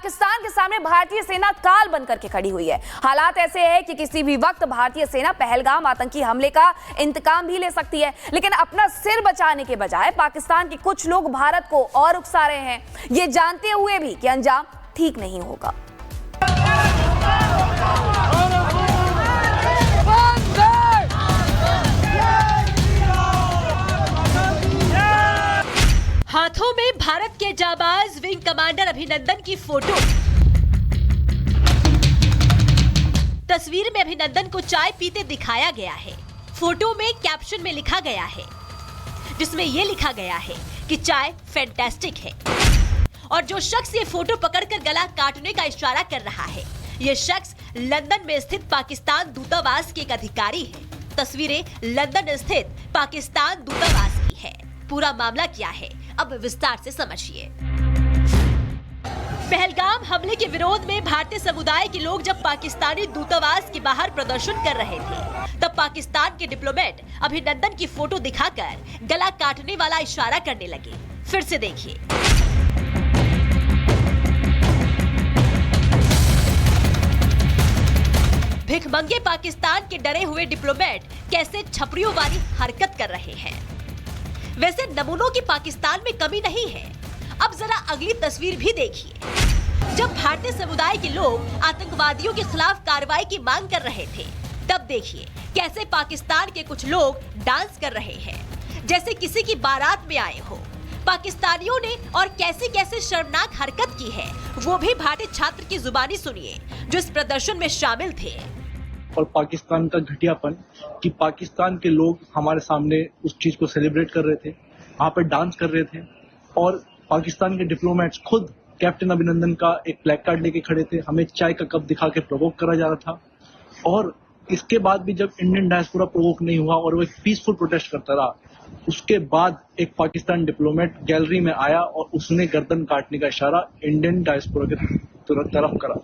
पाकिस्तान के सामने भारतीय सेना काल बनकर के खड़ी हुई है। हालात ऐसे हैं कि किसी भी वक्त भारतीय सेना पहलगाम आतंकी हमले का इंतकाम भी ले सकती है, लेकिन अपना सिर बचाने के बजाय पाकिस्तान के कुछ लोग भारत को और उकसा रहे हैं, ये जानते हुए भी कि अंजाम ठीक नहीं होगा। हाथों में भारत के जाबाज विंग कमांडर अभिनंदन की फोटो। तस्वीर में अभिनंदन को चाय पीते दिखाया गया है। फोटो में कैप्शन में लिखा गया है, जिसमें यह लिखा गया है कि चाय फैंटास्टिक है। और जो शख्स ये फोटो पकड़कर गला काटने का इशारा कर रहा है, ये शख्स लंदन में स्थित पाकिस्तान दूतावास के एक अधिकारी है। तस्वीरें लंदन स्थित पाकिस्तान दूतावास की है। पूरा मामला क्या है, अब विस्तार से समझिए। पहलगाम हमले के विरोध में भारतीय समुदाय के लोग जब पाकिस्तानी दूतावास के बाहर प्रदर्शन कर रहे थे, तब पाकिस्तान के डिप्लोमेट अभिनंदन की फोटो दिखाकर गला काटने वाला इशारा करने लगे। फिर से देखिए। भिखमंगे पाकिस्तान के डरे हुए डिप्लोमेट कैसे छपड़ियों वाली हरकत कर रहे हैं। वैसे नमूनों की पाकिस्तान में कमी नहीं है। अब जरा अगली तस्वीर भी देखिए। जब भारतीय समुदाय के लोग आतंकवादियों के खिलाफ कार्रवाई की मांग कर रहे थे, तब देखिए कैसे पाकिस्तान के कुछ लोग डांस कर रहे हैं, जैसे किसी की बारात में आए हो। पाकिस्तानियों ने और कैसी कैसे शर्मनाक हरकत की है, वो भी भारतीय छात्र की जुबानी सुनिए, जो इस प्रदर्शन में शामिल थे। और पाकिस्तान का घटियापन कि पाकिस्तान के लोग हमारे सामने उस चीज को सेलिब्रेट कर रहे थे, वहां पर डांस कर रहे थे, और पाकिस्तान के डिप्लोमेट्स खुद कैप्टन अभिनंदन का एक प्लेक कार्ड लेके खड़े थे। हमें चाय का कप दिखा के प्रोवोक करा जा रहा था। और इसके बाद भी जब इंडियन डायस्पोरा प्रोवोक नहीं हुआ और वो एक पीसफुल प्रोटेस्ट करता रहा, उसके बाद एक पाकिस्तान डिप्लोमेट गैलरी में आया और उसने गर्दन काटने का इशारा इंडियन डायस्पोरा के तरफ करा।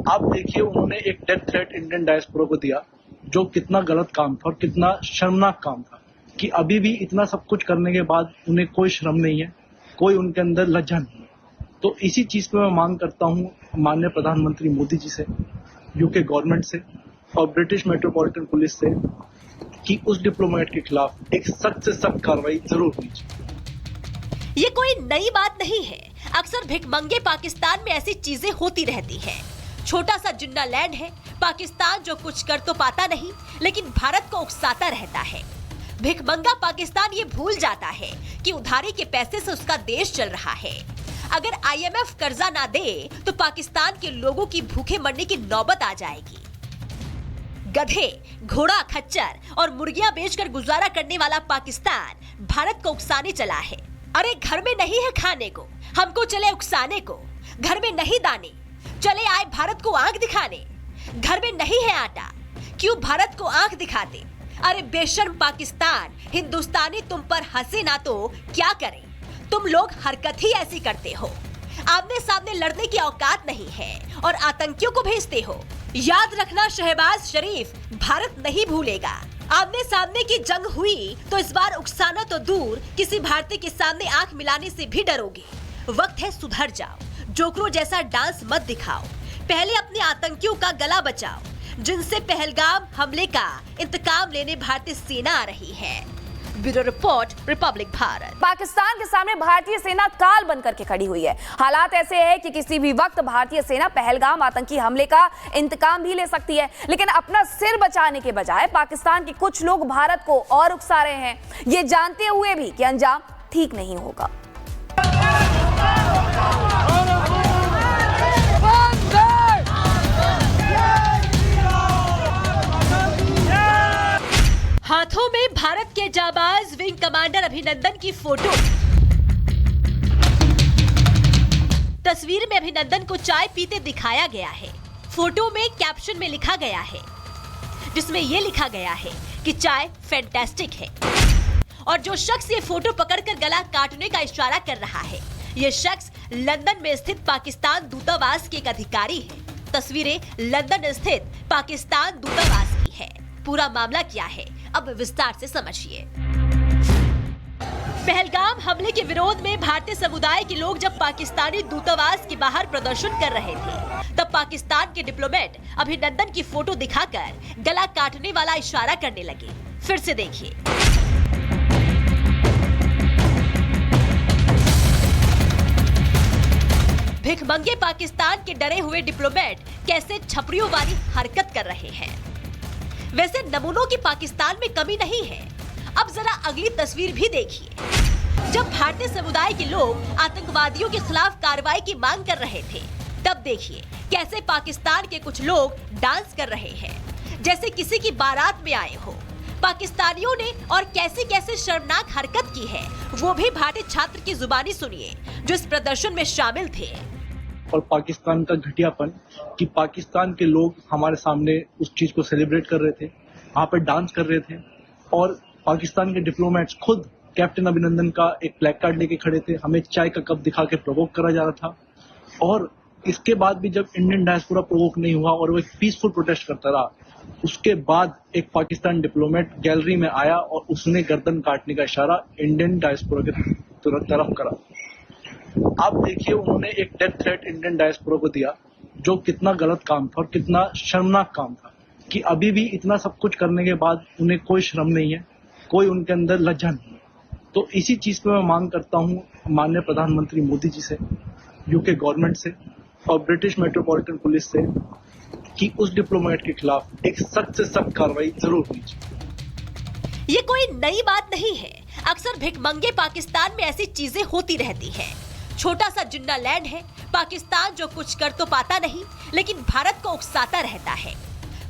आप देखिए, उन्होंने एक डेथ थ्रेट इंडियन डायस्पोरा को दिया, जो कितना गलत काम था और कितना शर्मनाक काम था कि अभी भी इतना सब कुछ करने के बाद उन्हें कोई शर्म नहीं है, कोई उनके अंदर लज्जा नहीं है। तो इसी चीज पे मैं मांग करता हूँ माननीय प्रधानमंत्री मोदी जी से, यूके गवर्नमेंट से और ब्रिटिश मेट्रोपॉलिटन पुलिस से कि उस डिप्लोमेट के खिलाफ एक सख्त से सख्त कार्रवाई जरूर होनी चाहिए। ये कोई नई बात नहीं है। अक्सर भिखमंगे पाकिस्तान में ऐसी चीजें होती रहती हैं। छोटा सा जिन्ना लैंड है पाकिस्तान, जो कुछ कर तो पाता नहीं, लेकिन भारत को उकसाता रहता है। भिखमंगा पाकिस्तान ये भूल जाता है कि उधारी के पैसे से उसका देश चल रहा है। अगर IMF कर्जा ना दे तो पाकिस्तान के लोगों की भूखे मरने की नौबत आ जाएगी। गधे, घोड़ा, खच्चर और मुर्गियां बेचकर गुजारा करने वाला पाकिस्तान भारत को उकसाने चला है। अरे घर में नहीं है खाने को, हमको चले उकसाने को। घर में नहीं दाने, चले आए भारत को आंख दिखाने। घर में नहीं है आटा, क्यों भारत को आंख दिखाते। अरे बेशर्म पाकिस्तान, हिंदुस्तानी तुम पर हंसे ना तो क्या करें। तुम लोग हरकत ही ऐसी करते हो। आमने सामने लड़ने की औकात नहीं है और आतंकियों को भेजते हो। याद रखना, शहबाज शरीफ भारत नहीं भूलेगा। आमने सामने की जंग हुई तो इस बार उकसाना तो दूर, किसी भारतीय के सामने आंख मिलाने से भी डरोगे। वक्त है सुधर जाओ। जोकरों जैसा डांस मत दिखाओ। पहले अपने आतंकियों का गला बचाओ, जिनसे पहलगाम हमले का इंतकाम लेने भारतीय सेना आ रही है। Bureau report, Republic Bharat. Pakistan के सामने भारतीय सेना काल बनकर के खड़ी हुई है। हालात ऐसे हैं कि किसी भी वक्त भारतीय सेना पहलगाम आतंकी हमले का इंतकाम भी ले सकती है, लेकिन अपना सिर बचाने के बजाय पाकिस्तान के कुछ लोग भारत को और उकसा रहे हैं, ये जानते हुए भी कि अंजाम ठीक नहीं होगा। हाथों में भारत के जाबाज विंग कमांडर अभिनंदन की फोटो। तस्वीर में अभिनंदन को चाय पीते दिखाया गया है। फोटो में कैप्शन में लिखा गया है, जिसमें यह लिखा गया है कि चाय फैंटास्टिक है। और जो शख्स ये फोटो पकड़कर गला काटने का इशारा कर रहा है, ये शख्स लंदन में स्थित पाकिस्तान दूतावास के एक अधिकारी है। तस्वीरें लंदन स्थित पाकिस्तान दूतावास की है। पूरा मामला क्या है, अब विस्तार से समझिए। पहलगाम हमले के विरोध में भारतीय समुदाय के लोग जब पाकिस्तानी दूतावास के बाहर प्रदर्शन कर रहे थे, तब पाकिस्तान के डिप्लोमेट अभिनंदन की फोटो दिखाकर गला काटने वाला इशारा करने लगे। फिर से देखिए। भिखमंगे पाकिस्तान के डरे हुए डिप्लोमेट कैसे छपरियों वाली हरकत कर रहे हैं। वैसे नमूनों की पाकिस्तान में कमी नहीं है। अब जरा अगली तस्वीर भी देखिए। जब भारतीय समुदाय के लोग आतंकवादियों के खिलाफ कार्रवाई की मांग कर रहे थे, तब देखिए कैसे पाकिस्तान के कुछ लोग डांस कर रहे हैं, जैसे किसी की बारात में आए हो। पाकिस्तानियों ने और कैसे कैसे शर्मनाक हरकत की है, वो भी भारतीय छात्र की जुबानी सुनिए, जो इस प्रदर्शन में शामिल थे। और पाकिस्तान का घटियापन कि पाकिस्तान के लोग हमारे सामने उस चीज को सेलिब्रेट कर रहे थे, वहां पर डांस कर रहे थे और पाकिस्तान के डिप्लोमेट्स खुद कैप्टन अभिनंदन का एक ब्लैक कार्ड लेके खड़े थे। हमें चाय का कप दिखा के प्रोवोक करा जा रहा था और इसके बाद भी जब इंडियन डायस्पोरा प्रोवोक नहीं हुआ और वो एक पीसफुल प्रोटेस्ट करता रहा, उसके बाद एक पाकिस्तान डिप्लोमेट गैलरी में आया और उसने गर्दन काटने का इशारा इंडियन डायस्पोरा के तरफ करा। आप देखिए, उन्होंने एक डेथ थ्रेट इंडियन डायस्पोरा को दिया, जो कितना गलत काम था और कितना शर्मनाक काम था कि अभी भी इतना सब कुछ करने के बाद उन्हें कोई शर्म नहीं है, कोई उनके अंदर लज्जा नहीं है। तो इसी चीज पे मैं मांग करता हूँ माननीय प्रधानमंत्री मोदी जी से, यूके गवर्नमेंट से और ब्रिटिश मेट्रोपॉलिटन पुलिस से कि उस डिप्लोमेट के खिलाफ एक सख्त से सख्त कार्रवाई जरूर होनी चाहिए। ये कोई नई बात नहीं है। अक्सर भिखमंगे पाकिस्तान में ऐसी चीजें होती रहती हैं। छोटा सा जुन्ना लैंड है पाकिस्तान, जो कुछ कर तो पाता नहीं, लेकिन भारत को उकसाता रहता है।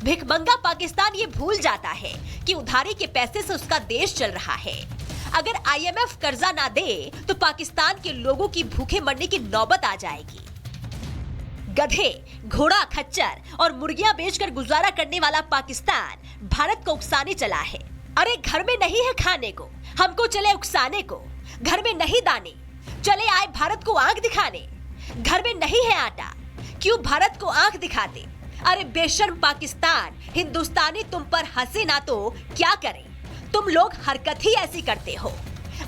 भिखमंगा पाकिस्तान ये भूल जाता है कि उधारी के पैसे से उसका देश चल रहा है। अगर IMF कर्जा ना दे तो पाकिस्तान के लोगों की भूखे मरने की नौबत आ जाएगी। गधे, घोड़ा, खच्चर और मुर्गियां बेचकर गुजारा करने वाला पाकिस्तान भारत को उकसाने चला है। अरे घर में नहीं है खाने को, हमको चले उकसाने को। घर में नहीं दाने, चले आए भारत को आंख दिखाने। घर में नहीं है आटा, क्यों भारत को आंख दिखाते। अरे बेशर्म पाकिस्तान, हिंदुस्तानी तुम पर हंसे ना तो क्या करें। तुम लोग हरकत ही ऐसी करते हो।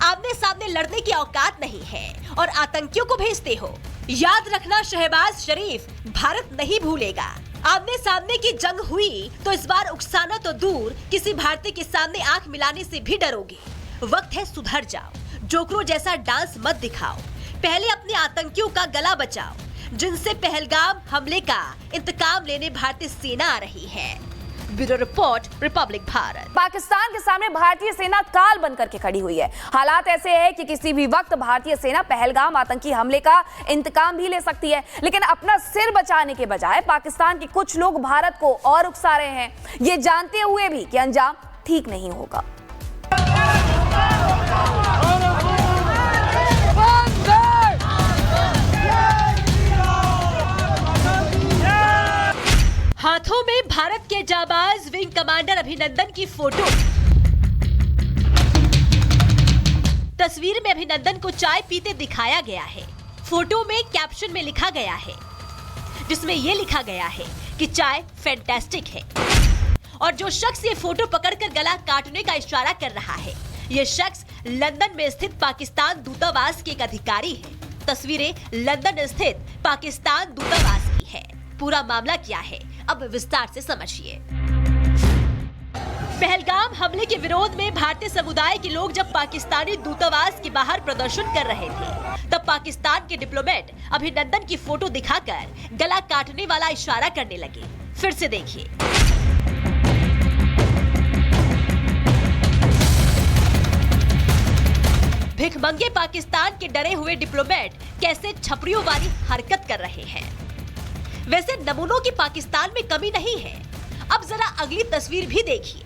आमने सामने लड़ने की औकात नहीं है और आतंकियों को भेजते हो। याद रखना, शहबाज शरीफ भारत नहीं भूलेगा। आमने सामने की जंग हुई तो इस बार उकसाना तो दूर, किसी भारतीय के सामने आंख मिलाने से भी डरोगे। वक्त है सुधर जाओ। जोकरों जैसा डांस मत दिखाओ। पहले अपने आतंकियों का गला बचाओ, जिनसे पहलगाम हमले का इंतकाम लेने भारतीय सेना आ रही है। Bureau report, Republic Bharat. Pakistan के सामने भारतीय सेना काल बनकर के खड़ी हुई है। हालात ऐसे हैं कि किसी भी वक्त भारतीय सेना पहलगाम आतंकी हमले का इंतकाम भी ले सकती है, लेकिन अपना सिर बचाने के बजाय पाकिस्तान के कुछ लोग भारत को और उकसा रहे हैं, ये जानते हुए भी कि अंजाम ठीक नहीं होगा। हाथों में भारत के जाबाज विंग कमांडर अभिनंदन की फोटो। तस्वीर में अभिनंदन को चाय पीते दिखाया गया है। फोटो में कैप्शन में लिखा गया है, जिसमें यह लिखा गया है कि चाय फैंटास्टिक है। और जो शख्स ये फोटो पकड़कर गला काटने का इशारा कर रहा है, ये शख्स लंदन में स्थित पाकिस्तान दूतावास के एक अधिकारी है। तस्वीरें लंदन स्थित पाकिस्तान दूतावास की है। पूरा मामला क्या है, अब विस्तार से समझिए। पहलगाम हमले के विरोध में भारतीय समुदाय के लोग जब पाकिस्तानी दूतावास के बाहर प्रदर्शन कर रहे थे, तब पाकिस्तान के डिप्लोमेट अभिनंदन की फोटो दिखाकर गला काटने वाला इशारा करने लगे। फिर से देखिए। भिखमंगे पाकिस्तान के डरे हुए डिप्लोमेट कैसे छपरियों वाली हरकत कर रहे हैं। वैसे नमूनों की पाकिस्तान में कमी नहीं है। अब जरा अगली तस्वीर भी देखिए।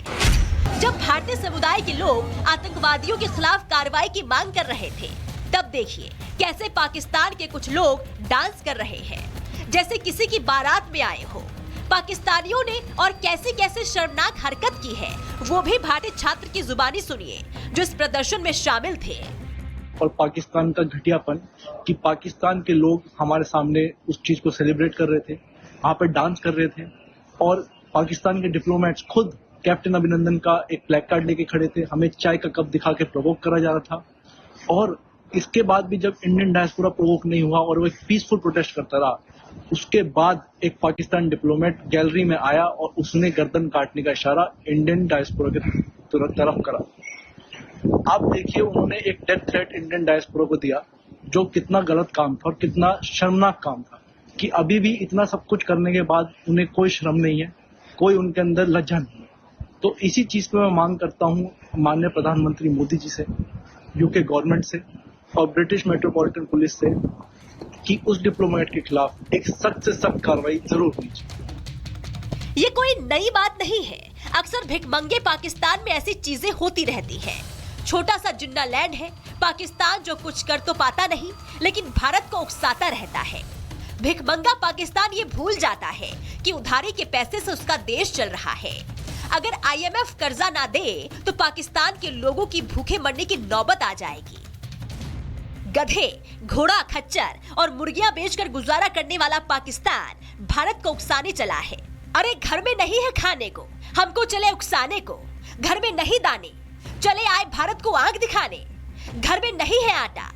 जब भारतीय समुदाय के लोग आतंकवादियों के खिलाफ कार्रवाई की मांग कर रहे थे, तब देखिए कैसे पाकिस्तान के कुछ लोग डांस कर रहे हैं, जैसे किसी की बारात में आए हो। पाकिस्तानियों ने और कैसे कैसे शर्मनाक हरकत की है, वो भी भारतीय छात्र की जुबानी सुनिए, जो इस प्रदर्शन में शामिल थे। और पाकिस्तान का घटियापन कि पाकिस्तान के लोग हमारे सामने उस चीज को सेलिब्रेट कर रहे थे, वहां पर डांस कर रहे थे और पाकिस्तान के डिप्लोमेट्स खुद कैप्टन अभिनंदन का एक ब्लैक कार्ड लेके खड़े थे। हमें चाय का कप दिखा के प्रोवोक करा जा रहा था और इसके बाद भी जब इंडियन डायस्पोरा प्रोवोक नहीं हुआ और वो एक पीसफुल प्रोटेस्ट करता रहा, उसके बाद एक पाकिस्तान डिप्लोमेट गैलरी में आया और उसने गर्दन काटने का इशारा इंडियन डायस्पोरा के तरफ करा। आप देखिए, उन्होंने एक डेथ थ्रेट इंडियन डायस्पोरा को दिया, जो कितना गलत काम था और कितना शर्मनाक काम था कि अभी भी इतना सब कुछ करने के बाद उन्हें कोई शर्म नहीं है, कोई उनके अंदर लज्जा नहीं है। तो इसी चीज पे मैं मांग करता हूँ माननीय प्रधानमंत्री मोदी जी से, यूके गवर्नमेंट से और ब्रिटिश मेट्रोपॉलिटन पुलिस से कि उस डिप्लोमेट के खिलाफ एक सख्त से सख्त कार्रवाई जरूर होनी चाहिए। ये कोई नई बात नहीं है। अक्सर भिखमंगे पाकिस्तान में ऐसी चीजें होती रहती हैं। छोटा सा जुन्ना लैंड है, पाकिस्तान जो कुछ कर तो पाता नहीं, लेकिन भारत को उकसाता रहता है। भिखमंगा पाकिस्तान ये भूल जाता है कि उधारी के पैसे से उसका देश चल रहा है। अगर IMF कर्जा ना दे तो पाकिस्तान के लोगों की भूखे मरने की नौबत आ जाएगी। गधे, घोड़ा, खच्चर और मुर्गियां बेचकर गुजारा करने वाला पाकिस्तान भारत को उकसाने चला है। अरे घर में नहीं है खाने को, हमको चले उकसाने को। घर में नहीं दाने, चले आए भारत को आंख दिखाने। घर में नहीं है आटा,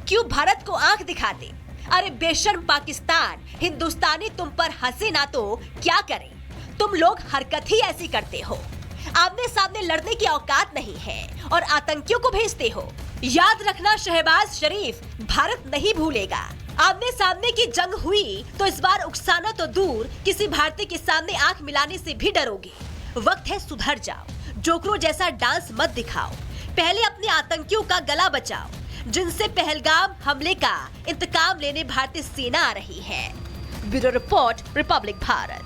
क्यों भारत को आंख दिखाते। अरे बेशर्म पाकिस्तान, हिंदुस्तानी तुम पर हंसे ना तो क्या करें। तुम लोग हरकत ही ऐसी करते हो। आमने सामने लड़ने की औकात नहीं है और आतंकियों को भेजते हो। याद रखना शहबाज शरीफ, भारत नहीं भूलेगा। आमने सामने की जंग हुई तो इस बार उकसाना तो दूर, किसी भारतीय के सामने आंख मिलाने से भी डरोगे। वक्त है सुधर जाओ, जोकरों जैसा डांस मत दिखाओ। पहले अपने आतंकियों का गला बचाओ, जिनसे पहलगाम हमले का इंतकाम लेने भारतीय सेना आ रही है। Bureau report, Republic Bharat.